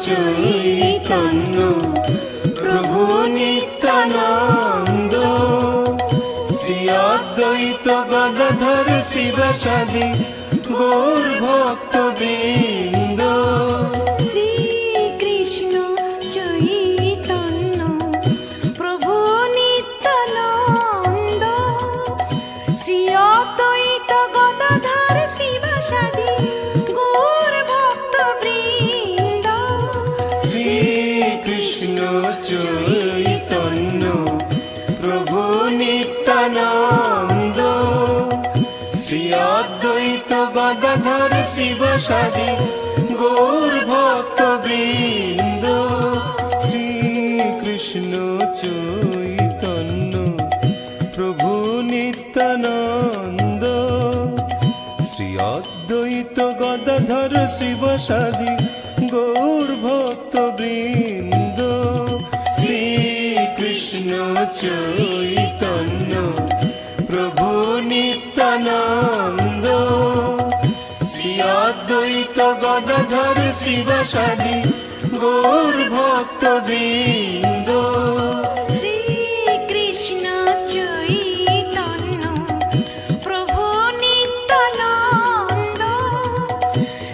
চৈতন্য প্রভু নিত্যানন্দ, শ্রী অদ্বৈত গদাধর শিবাসাদি গৌর ভক্তবৃন্দ। শ্রী কৃষ্ণ চৈতন্য প্রভু নিত্যানন্দ, শ্রী অদ্বৈত গদাধর শিবাসাদি গৌর ভক্তবৃন্দ। শ্রী কৃষ্ণ চৈতন্য প্রভু নিত্যানন্দ, শ্রী অদ্বৈত গদাধর শিবাসাদি গৌর ভক্তবৃন্দ। শ্রী কৃষ্ণ চৈতন্য প্রভু নিত্যানন্দ, শ্রী অদ্বৈত গদাধর শিবাসাদি গৌর ভক্তবৃন্দ। শ্রী কৃষ্ণ চৈতন্য প্রভু নিত্যানন্দ, শ্রী অদ্বৈত গদাধর শিবাসাদি গৌর ভক্তবৃন্দ। শ্রী কৃষ্ণ চৈতন্য প্রভু নিত্যানন্দ,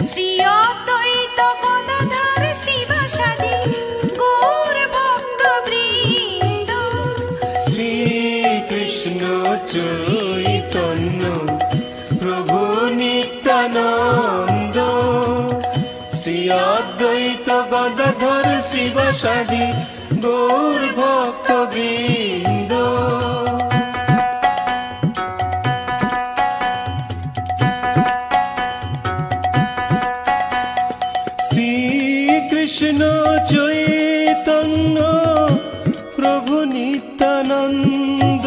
শ্রী অদ্বৈত গদাধর শিবাসাদি গৌর ভক্তবৃন্দ। শ্রী কৃষ্ণ চৈতন্য প্রভু নিত্যানন্দ, শ্রী অদ্বৈত গদাধর শিবাসাদি গৌর ভক্তবৃন্দ। শ্রী কৃষ্ণ চৈতন্য প্রভু নিত্যানন্দ,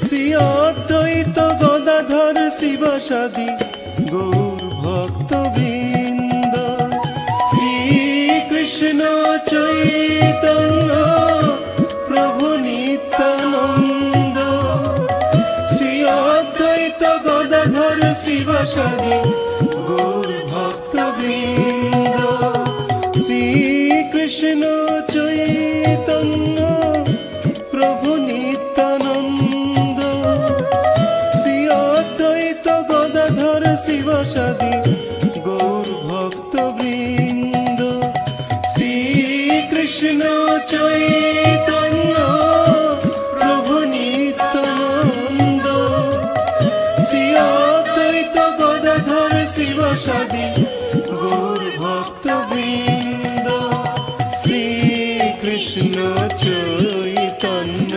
শ্রী অদ্বৈত গদাধর শিবাসাদি গৌর ভক্তবৃন্দ। শ্রী কৃষ্ণ চৈতন্য প্রভু নিত্যানন্দ, শ্রী অদ্বৈত গদাধর শিবাসাদি গৌর ভক্তবৃন্দ। শ্রী কৃষ্ণ চৈতন্য প্রভু নিত্যানন্দ, শ্রী অদ্বৈত গদাধর শিবাসাদি গৌর ভক্তবৃন্দ। শ্রী কৃষ্ণ চৈতন্য প্রভু নিত্যানন্দ, শ্রী অদ্বৈত গদাধর শিবাসাদি গৌর ভক্তবৃন্দ। শ্রী কৃষ্ণ চৈতন্য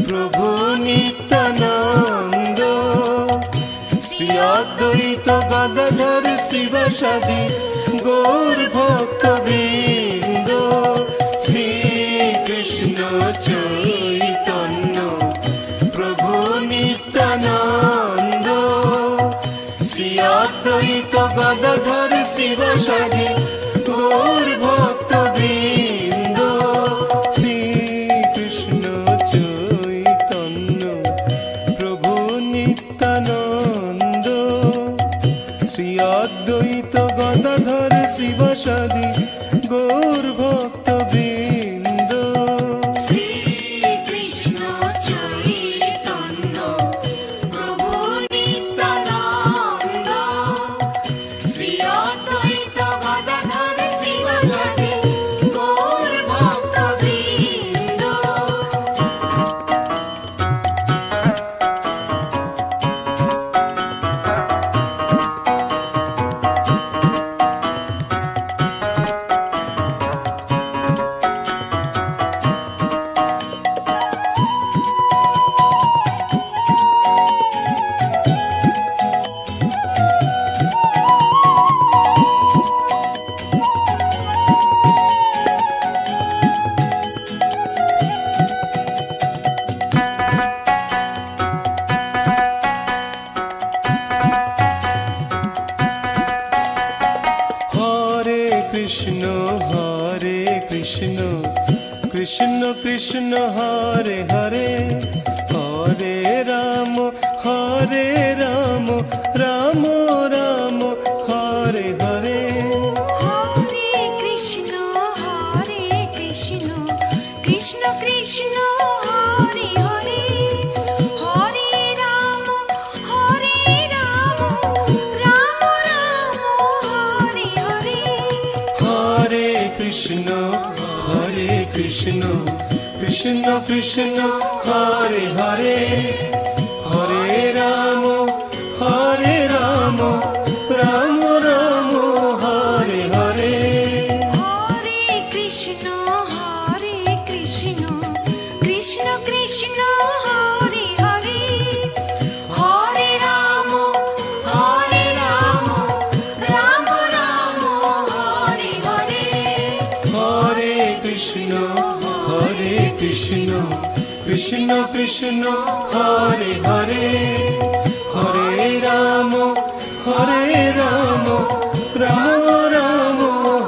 প্রভু নিত্যানন্দ, শ্রী অদ্বৈত গদাধর শিবাসাদি গৌর ভক্তবৃন্দ। শ্রী কৃষ্ণ চৈতন্য প্রভু নিত্যানন্দ, শ্রী অদ্বৈত গদাধর শিবাসাদি গৌর ভক্তবৃন্দ। শ্রী কৃষ্ণ চৈতন্য প্রভু নিত্যানন্দ, শ্রী অদ্বৈত গদাধর শিবাসাদি গৌর ভক্তবৃন্দ। শ্রী কৃষ্ণ চৈতন্য প্রভু নিত্যানন্দ, শ্রী অদ্বৈত গদাধর শিবাসাদি গৌর ভক্তবৃন্দ। কৃষ্ণ কৃষ্ণ হরে হরে, হরে রাম রাম রাম হরে হরে। হরে কৃষ্ণ কৃষ্ণ কৃষ্ণ হরে হরে হরে রাম রাম রাম হরে হরে হরে কৃষ্ণ কৃষ্ণ কৃষ্ণ হরে হরে হরে রাম রাম রাম হরে হরে হরে কৃষ্ণ কৃষ্ণ কৃষ্ণ হরে হরে হরে রাম রাম রাম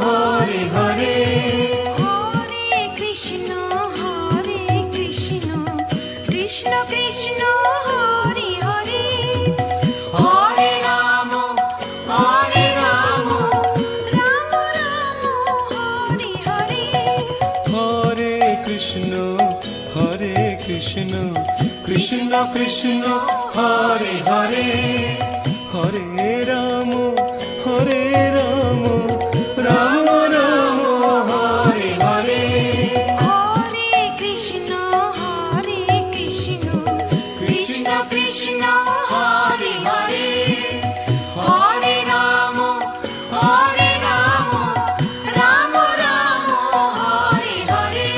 হরে হরে হরে কৃষ্ণ কৃষ্ণ কৃষ্ণ হরে হরে হরে রাম রাম রাম হরে হরে হরে কৃষ্ণ কৃষ্ণ কৃষ্ণ হরে হরে হরে রাম রাম রাম হরে হরে হরে কৃষ্ণ কৃষ্ণ কৃষ্ণ হরে হরে হরে রাম রাম রাম হরে হরে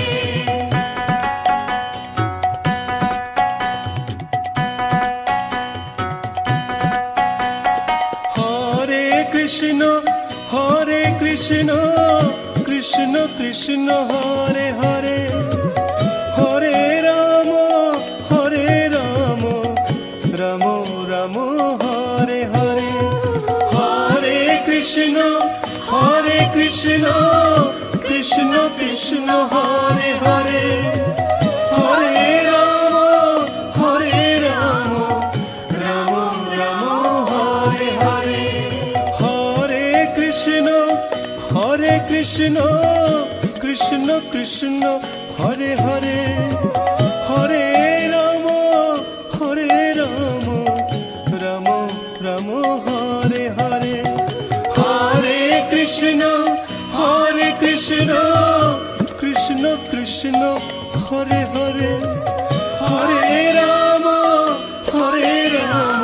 হরে কৃষ্ণ কৃষ্ণ কৃষ্ণ হরে হরে হরে রাম রাম রাম হরে হরে হরে কৃষ্ণ কৃষ্ণ কৃষ্ণ হরে হরে হরে রাম রাম রাম হরে হরে হরে কৃষ্ণ কৃষ্ণ কৃষ্ণ হরে হরে হরে রাম রাম রাম হরে হরে হরে কৃষ্ণ কৃষ্ণ কৃষ্ণ হরে হরে হরে রাম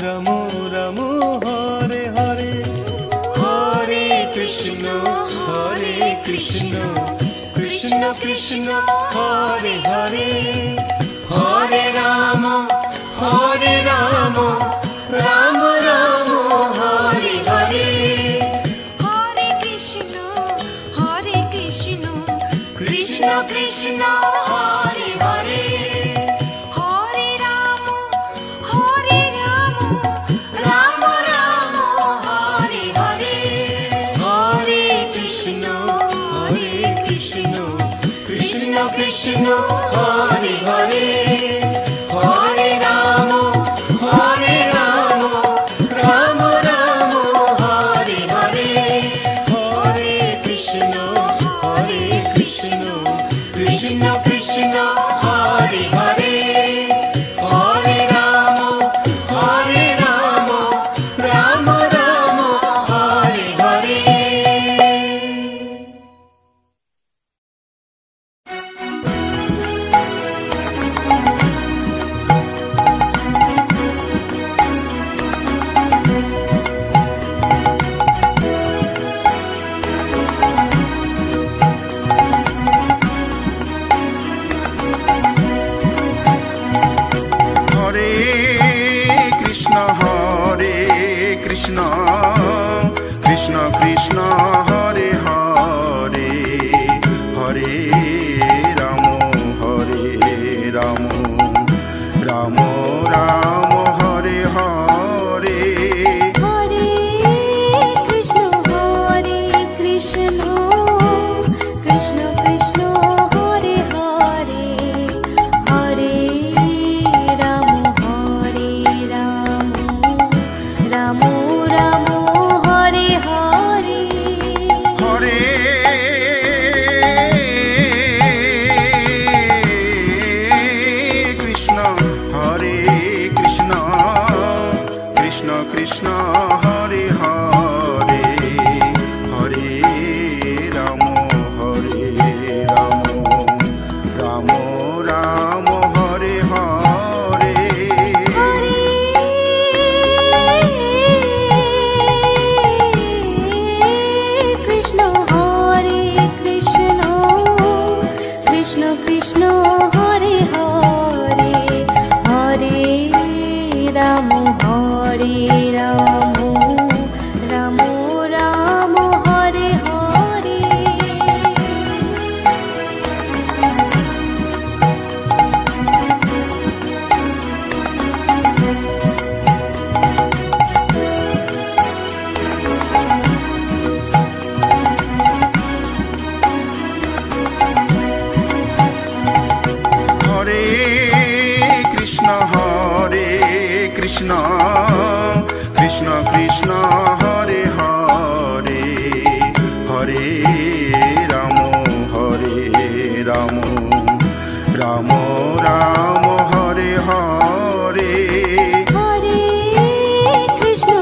রাম রাম হরে হরে হরে কৃষ্ণ কৃষ্ণ কৃষ্ণ হরে হরে হরে রাম রাম রাম হরে হরে হরে কৃষ্ণ কৃষ্ণ কৃষ্ণ হরে হরে হরে রাম রাম রাম হরে হরে হরে কৃষ্ণ কৃষ্ণ কৃষ্ণ হরে হরে হরে রাম রাম রাম হরে হরে হরে কৃষ্ণ কৃষ্ণ কৃষ্ণ হরে হরে হরে রাম রাম রাম হরে হরে কৃষ্ণ কৃষ্ণ কৃষ্ণ হরে হরে হরে রাম রাম রাম হরে হরে হরে কৃষ্ণ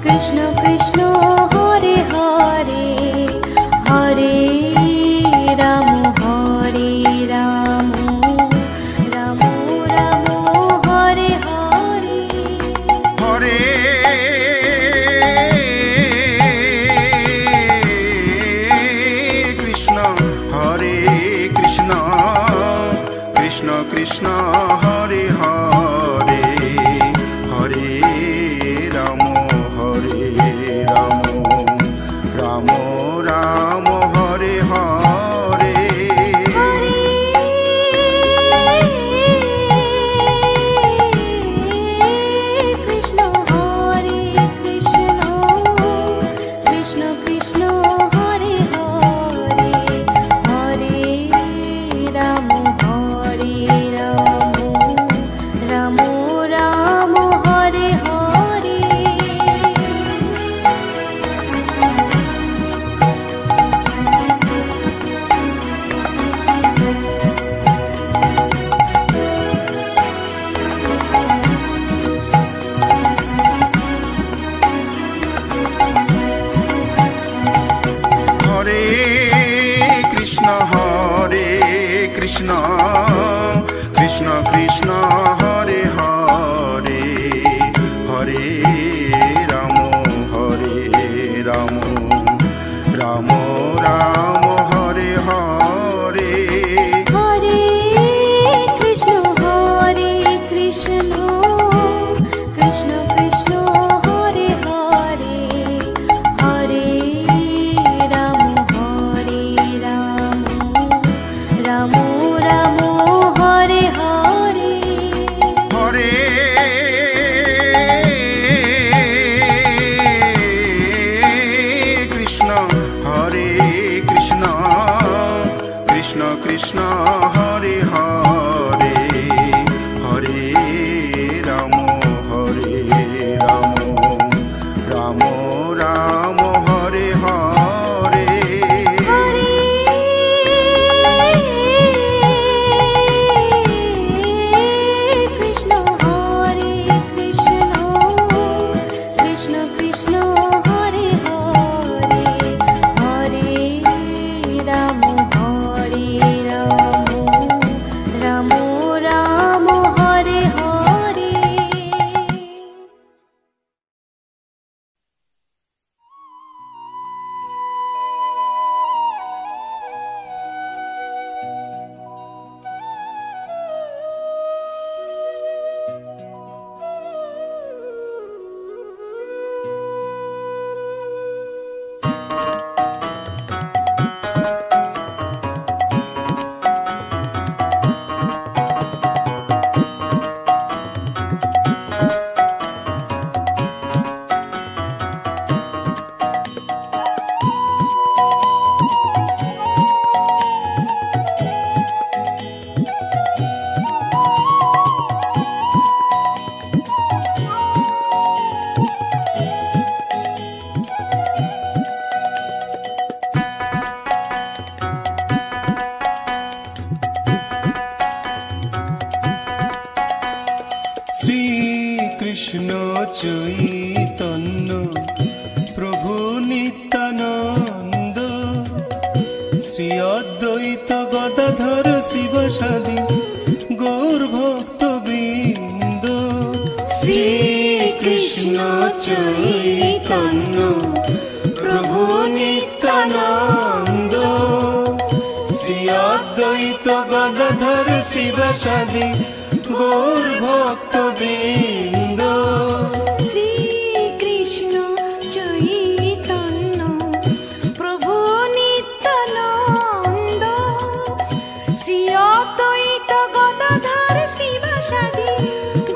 কৃষ্ণ কৃষ্ণ হরে হরে হরে রাম রাম রাম রাম হরে হরে হরে কৃষ্ণ কৃষ্ণ কৃষ্ণ হরে হরে হরে রাম রাম রাম হরে হরে কৃষ্ণ কৃষ্ণ হরে হরে হরে রাম রাম রাম হরে হরে হরে কৃষ্ণ কৃষ্ণ কৃষ্ণ হরে হরে হরে রাম রাম রাম হরে হরে হরে কৃষ্ণ কৃষ্ণ কৃষ্ণ হরে হরে হরে রাম রাম রাম হরে হরে হরে কৃষ্ণ কৃষ্ণ হরে হরে হরে রাম রাম রাম হরে হরে হরে কৃষ্ণ কৃষ্ণ হরে হরে হরে রাম রাম রাম হরে হরে শ্রীকৃষ্ণ চৈতন্য প্রভু নিত্যানন্দ শ্রী অদ্বৈত গদাধর শিবসাদী গৌর ভক্তবৃন্দ শ্রীকৃষ্ণ চৈতন্য প্রভু নিত্যানন্দ শ্রী অদ্বৈত গদাধর শিবসাদী গৌর ভক্তবৃন্দ শ্রীকৃষ্ণ চৈতন্য প্রভু নিত্যানন্দ শ্রী অদ্বৈত গদাধর শিবসাদী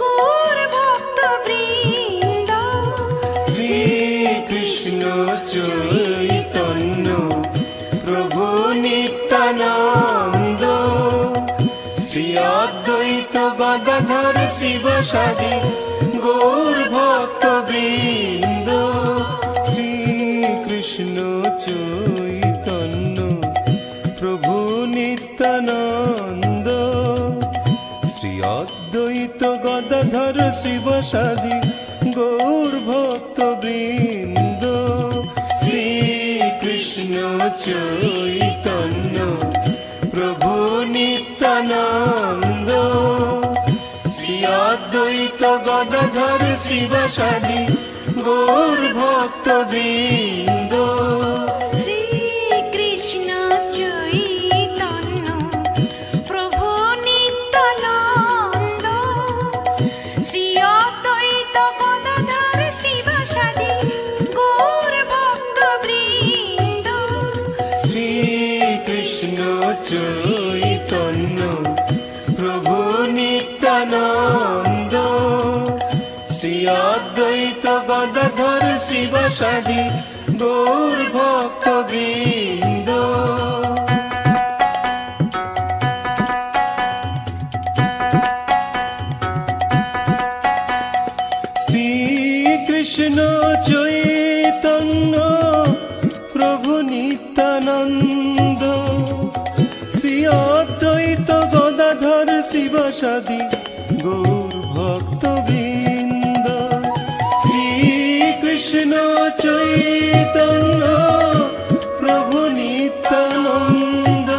গৌর ভক্তবৃন্দ শ্রীকৃষ্ণ চৈতন্য প্রভু নিত্যানন্দ শ্রী অদ্বৈত গদাধর শিবসাদি গৌর ভক্ত বৃন্দ শ্রীকৃষ্ণ চৈতন্য প্রভু নিত্যানন্দ শ্রী অদ্বৈত গদাধর শিবসাদি গৌর ভক্ত বৃন্দ শ্রীকৃষ্ণ চৈতন্য প্রভু নিত্যানন্দ শ্রী অদ্বৈত গদাধর শিবসাদি গৌর ভক্ত বৃন্দ শ্রীকৃষ্ণ চৈতন্য প্রভু নিত্যানন্দ শ্রী অদ্বৈত গদাধর শিবসাদি গৌর ভক্ত বৃন্দ শ্রীকৃষ্ণ চৈতন্য প্রভু নিত্যানন্দ শ্রী অদ্বৈত গদাধর শিবসাদি গৌর ভক্ত বৃন্দ শ্রীকৃষ্ণ চৈতন্য প্রভু নিত্যানন্দ শ্রী অদ্বৈত গদাধর শিবসাদি গৌর ভক্ত বৃন্দ শ্রীকৃষ্ণ চৈতন্য প্রভু নিত্যানন্দ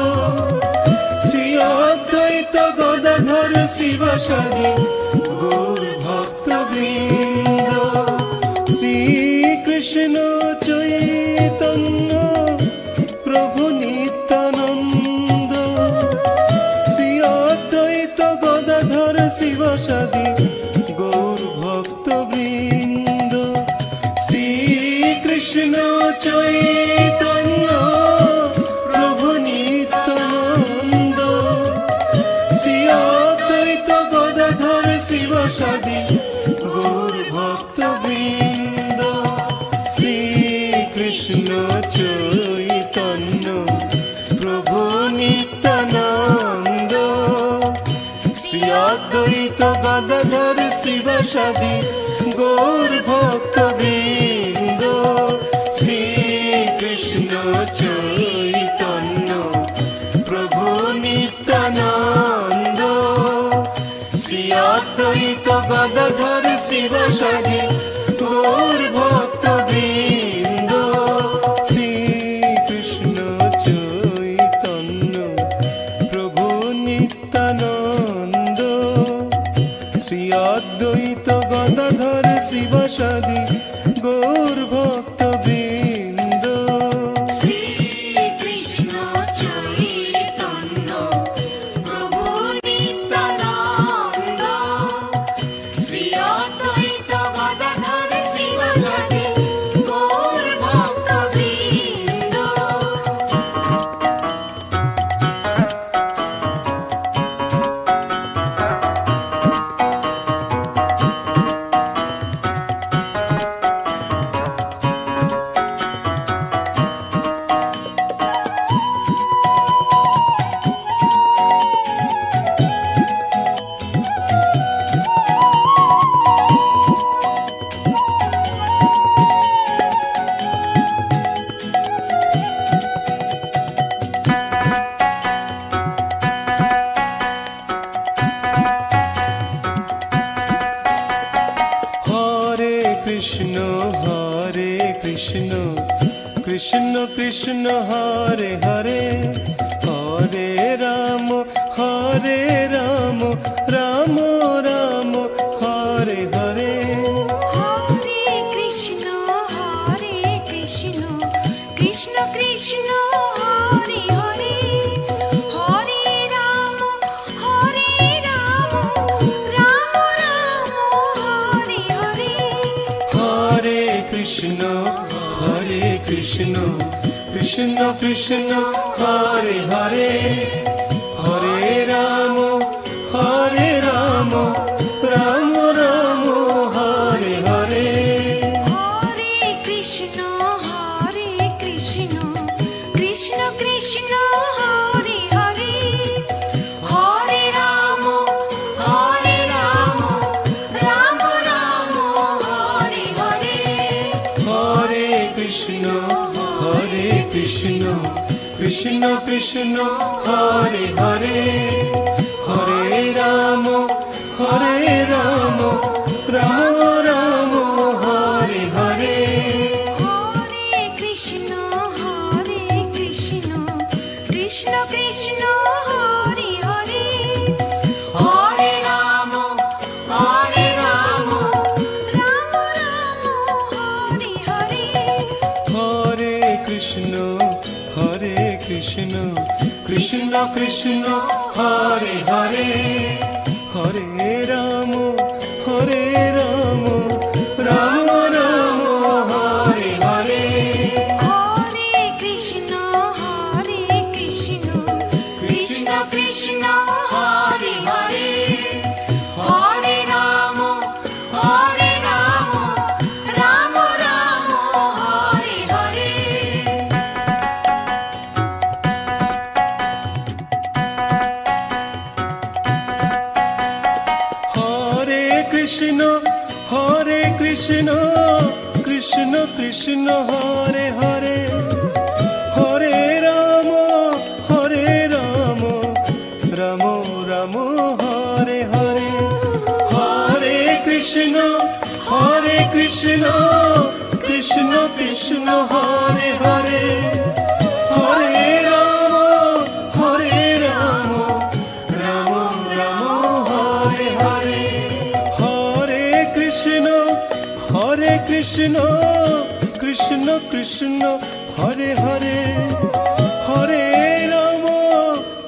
শ্রী অদ্বৈত গদাধর শিবসাদি গৌর ভক্ত বৃন্দ শ্রীকৃষ্ণ চৈতন্য প্রভু নিত্যানন্দ শ্রী অদ্বৈত গদাধর শিবসাদি গৌর ভক্ত বৃন্দ শ্রীকৃষ্ণ চৈতন্য প্রভু নিত্যানন্দ শ্রী অদ্বৈত গদাধর শিবসাদি গৌর ভক্ত বৃন্দ শ্রীকৃষ্ণ চৈতন্য প্রভু নিত্যানন্দ শ্রী অদ্বৈত গদাধর শিবসাদি গৌর ভক্ত বৃন্দ শ্রীকৃষ্ণ চৈতন্য প্রভু নিত্যানন্দ শ্রী অদ্বৈত গদাধর শিবসাদি গৌর ভক্ত বৃন্দ শ্রীকৃষ্ণ চৈতন্য প্রভু নিত্যানন্দ শ্রী অদ্বৈত গদাধর শিবসাদি গৌর ভক্ত বৃন্দ শ্রীকৃষ্ণ চৈতন্য প্রভু নিত্যানন্দ শ্রী অদ্বৈত গদাধর শিবসাদি গৌর ভক্ত বৃন্দ Krishna Krishna Hare Hare Hare Ram Ram Ram Hare Hare Hare Krishna Krishna Krishna Hare Hare Hare Ram Ram Ram Hare Hare Hare Krishna Krishna Krishna Hare Hare Hare Ram Ram Ram Hare Hare Hare Krishna Krishna Krishna Hare Hare Hare Ram Hare Krishna, Krishna Krishna, Hare Hare, Hare Rama, Hare Rama, Rama Rama, Hare Hare. Hare Krishna, Krishna Krishna, Hare Hare, Hare Rama, Hare Rama, Rama Rama, Hare Hare. Hare Krishna, Krishna Krishna, Hare Hare, Hare Rama, Hare Rama, Rama Rama, Hare Hare. Hare Krishna, Krishna Krishna, Hare Hare, Hare Rama, Hare Rama, Rama Rama, Hare Hare. Krishna, Krishna Krishna, Hare Hare, Hare Rama, Hare Rama, Rama Rama, Hare Hare. Hare Krishna, Krishna Krishna, Hare Hare, Hare Rama, Hare Rama, Rama Rama, Hare Hare. Hare Krishna, Krishna Krishna, Hare Hare, Hare Rama,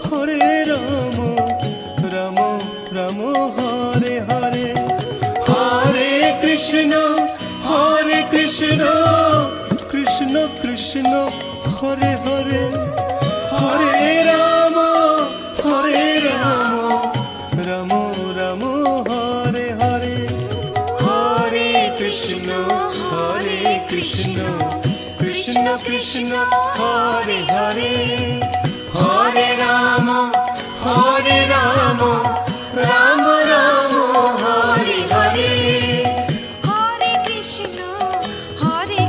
Hare Rama, Rama Rama, Hare Hare. Hare Krishna, Krishna Krishna, Hare Hare, Hare Rama, Hare Rama, Rama Rama, Hare Hare. Hare Krishna, Krishna Krishna, Hare Hare, Hare Rama, Hare Rama, Rama Rama, Hare Hare. Hare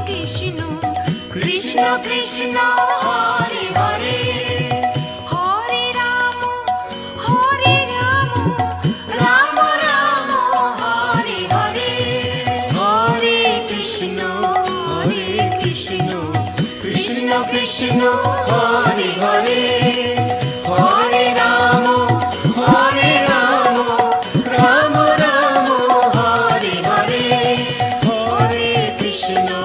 Krishna, Krishna Krishna, Hare Hare, Hare Rama, Hare Rama, Rama Rama, Hare Hare. Hare Krishna, Krishna Krishna, Hare Hare, Hare Rama, Hare Rama, Rama Rama, Hare Hare. Hare Krishna,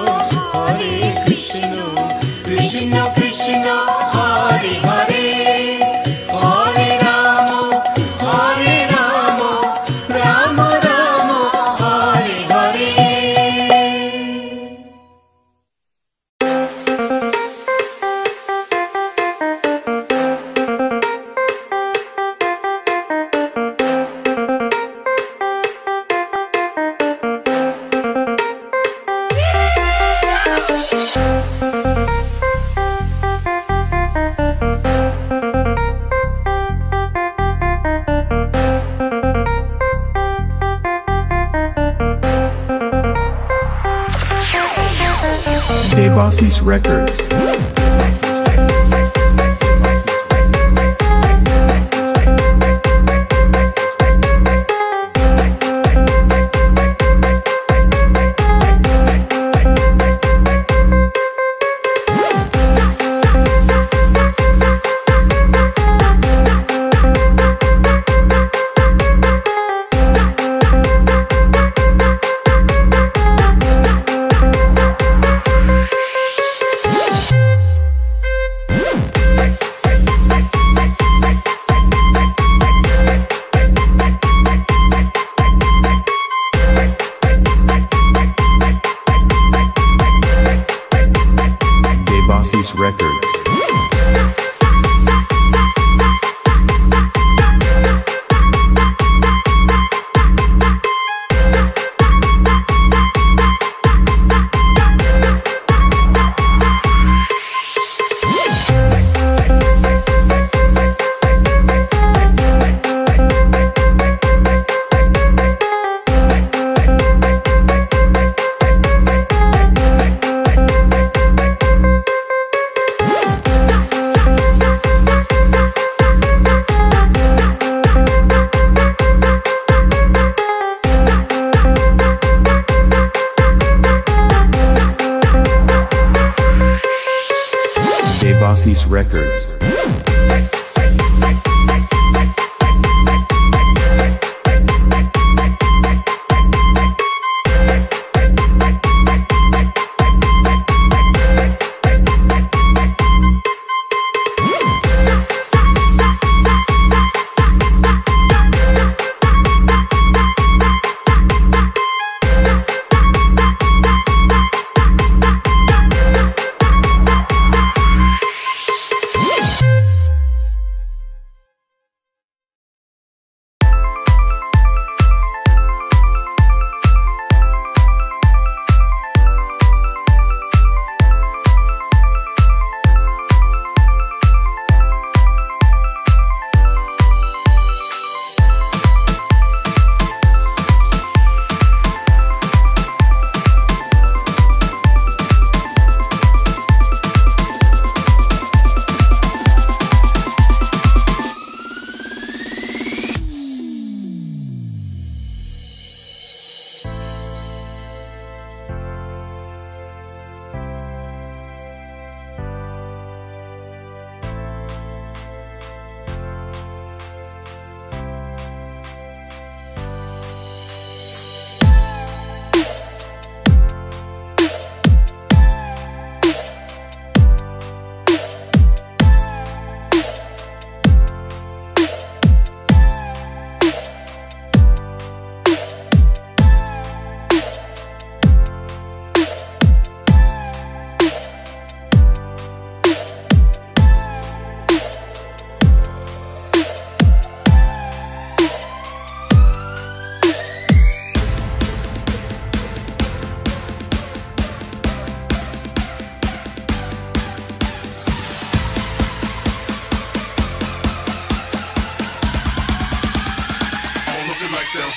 Krishna Krishna, Hare Hare, Hare Rama, Hare Rama, Rama Rama, Hare Hare. Devasis Records. Devasis Records. Devasis Records.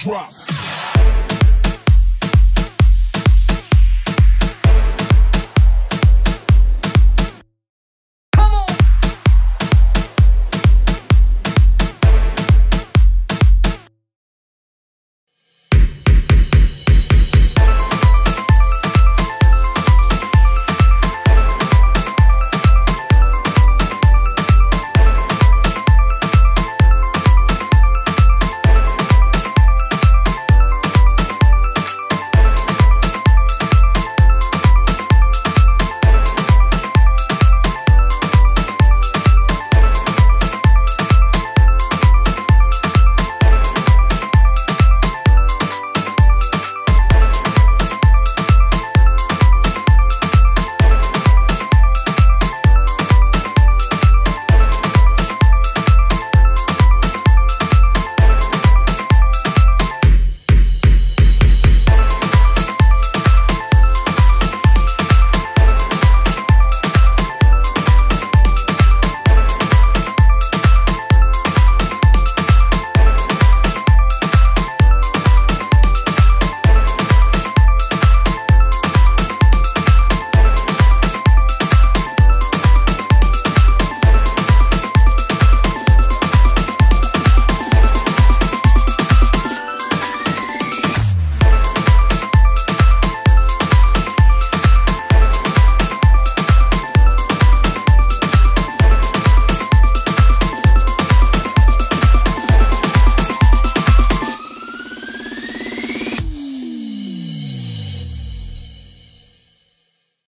Drop.